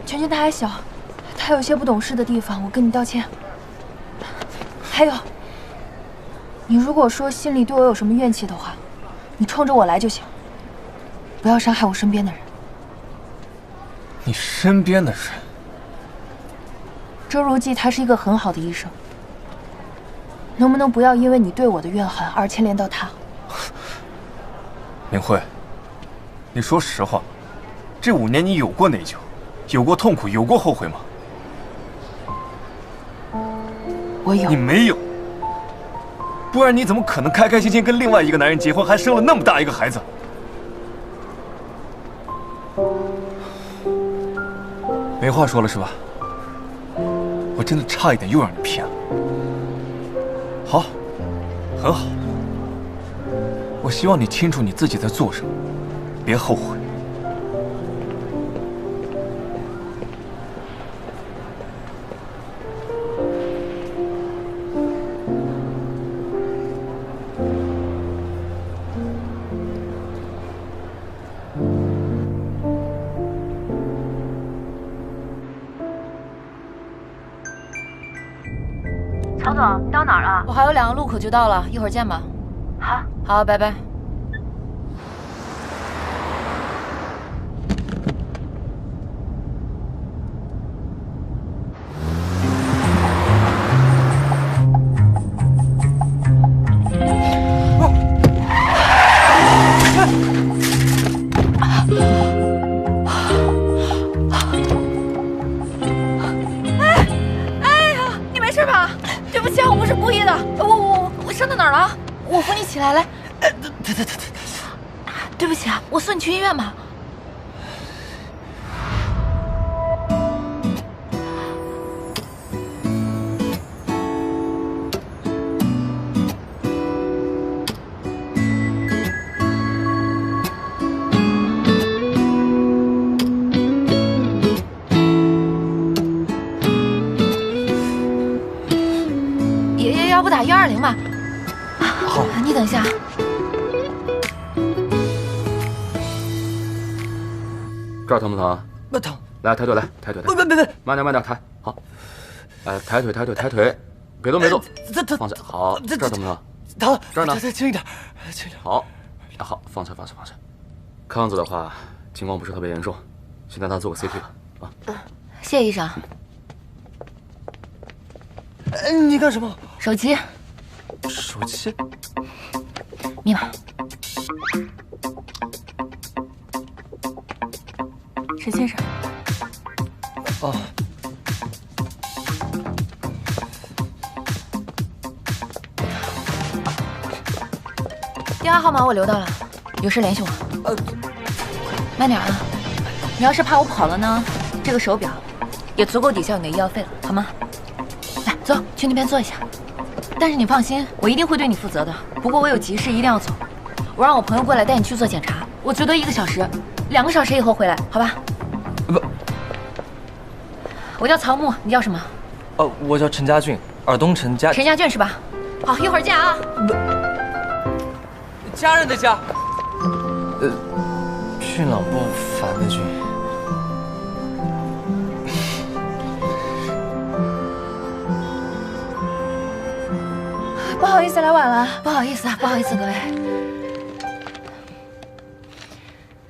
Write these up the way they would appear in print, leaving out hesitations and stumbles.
全全他还小，他有些不懂事的地方，我跟你道歉。还有，你如果说心里对我有什么怨气的话，你冲着我来就行，不要伤害我身边的人。你身边的人？周如记他是一个很好的医生，能不能不要因为你对我的怨恨而牵连到他？明慧，你说实话，这5年你有过内疚，有过痛苦，有过后悔吗？我有。你没有，不然你怎么可能开开心心跟另外一个男人结婚，还生了那么大一个孩子？没话说了是吧？我真的差一点又让你骗了。好，很好。我希望你清楚你自己在做什么，别后悔。曹总，你到哪儿了？我还有2个路口就到了，一会儿见吧。好，好，拜拜。我伤到哪儿了？我扶你起来，来。对不起啊，我送你去医院吧。要不打120吧？好，你等一下。这儿疼不疼？不疼。来，抬腿来，抬腿。别，慢点，抬。好。抬腿，别动。放下。好，这儿疼不疼？疼。这儿呢？再轻一点。好，放下。康子的话，情况不是特别严重，先带他做个 CT 吧。谢谢医生。你干什么？手机。手机？密码。沈先生。哦。电话号码我留到了，有事联系我。慢点啊！你要是怕我跑了呢，这个手表也足够抵消你的医药费了，好吗？来，走，去那边坐一下。但是你放心，我一定会对你负责的。不过我有急事，一定要走。我让我朋友过来带你去做检查，我最多1个小时，2个小时以后回来，好吧？不，我叫曹木，你叫什么？我叫陈家俊，尔东陈家俊是吧？好，一会儿见啊。家人的家。俊朗不凡的俊。不好意思来晚了，不好意思，各位。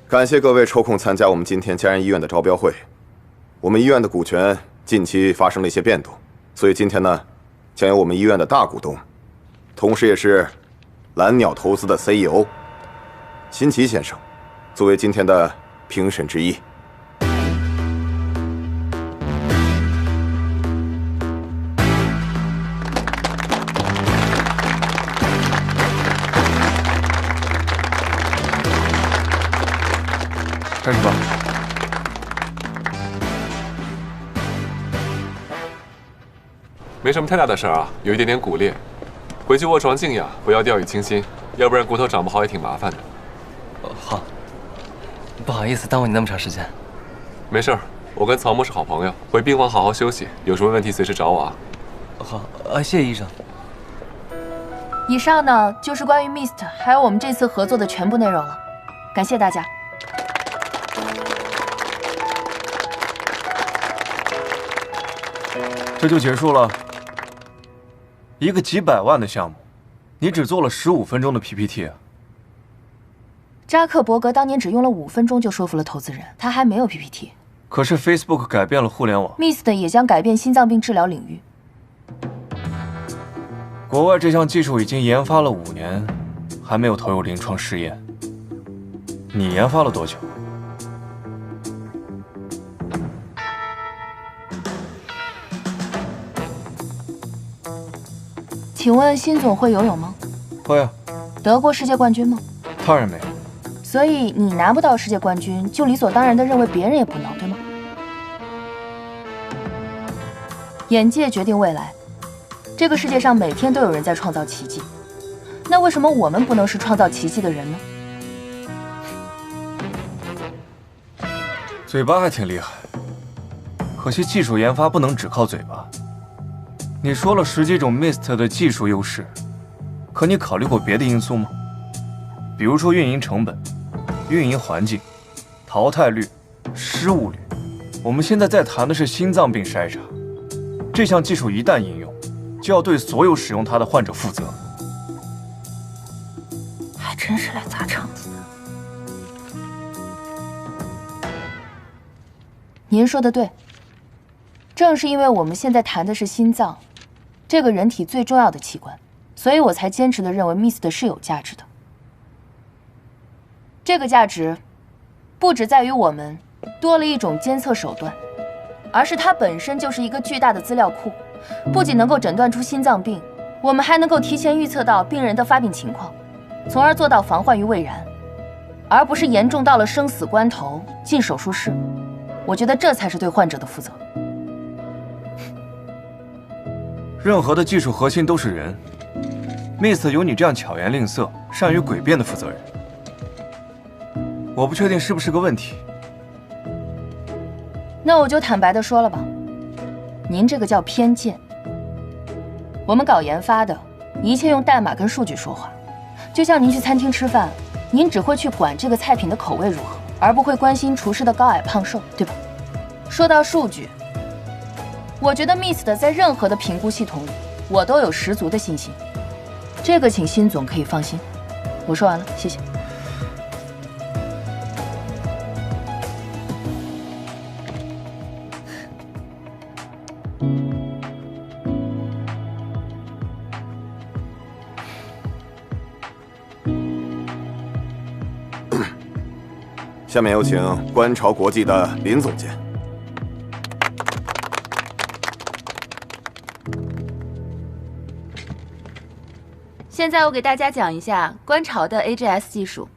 感谢各位抽空参加我们今天家人医院的招标会。我们医院的股权近期发生了一些变动，所以今天呢，将由我们医院的大股东，同时也是蓝鸟投资的 CEO 辛奇先生，作为今天的评审之一。开始吧。没什么太大的事儿啊，有一点点骨裂，回去卧床静养，不要掉以轻心，要不然骨头长不好也挺麻烦的。好，不好意思耽误你那么长时间。没事儿，我跟曹木是好朋友，回病房好好休息，有什么问题随时找我啊。好，谢谢医生。以上呢就是关于 MIST 还有我们这次合作的全部内容了，感谢大家。这就结束了。一个几百万的项目，你只做了15分钟的 PPT 啊！扎克伯格当年只用了5分钟就说服了投资人，他还没有 PPT。可是 Facebook 改变了互联网 ，Mist 也将改变心脏病治疗领域。国外这项技术已经研发了5年，还没有投入临床试验。你研发了多久？请问辛总会游泳吗？会啊。得过世界冠军吗？当然没有。所以你拿不到世界冠军，就理所当然地认为别人也不能，对吗？眼界决定未来，这个世界上每天都有人在创造奇迹，那为什么我们不能是创造奇迹的人呢？嘴巴还挺厉害，可惜技术研发不能只靠嘴巴。你说了10几种 Mist 的技术优势，可你考虑过别的因素吗？比如说运营成本、运营环境、淘汰率、失误率。我们现在在谈的是心脏病筛查，这项技术一旦应用，就要对所有使用它的患者负责。还真是来砸场子的。您说的对，正是因为我们现在谈的是心脏，这个人体最重要的器官，所以我才坚持地认为 Mist 是有价值的。这个价值不只在于我们多了一种监测手段，而是它本身就是一个巨大的资料库，不仅能够诊断出心脏病，我们还能够提前预测到病人的发病情况，从而做到防患于未然，而不是严重到了生死关头进手术室。我觉得这才是对患者的负责。任何的技术核心都是人 ，Mist 有你这样巧言令色、善于诡辩的负责人，我不确定是不是个问题。那我就坦白地说了吧，您这个叫偏见。我们搞研发的，一切用代码跟数据说话。就像您去餐厅吃饭，您只会去管这个菜品的口味如何，而不会关心厨师的高矮胖瘦，对吧？说到数据，我觉得 Mist 在任何的评估系统里，我都有十足的信心。这个请辛总可以放心。我说完了，谢谢。下面有请观潮国际的林总监。现在我给大家讲一下观潮的 AGS 技术。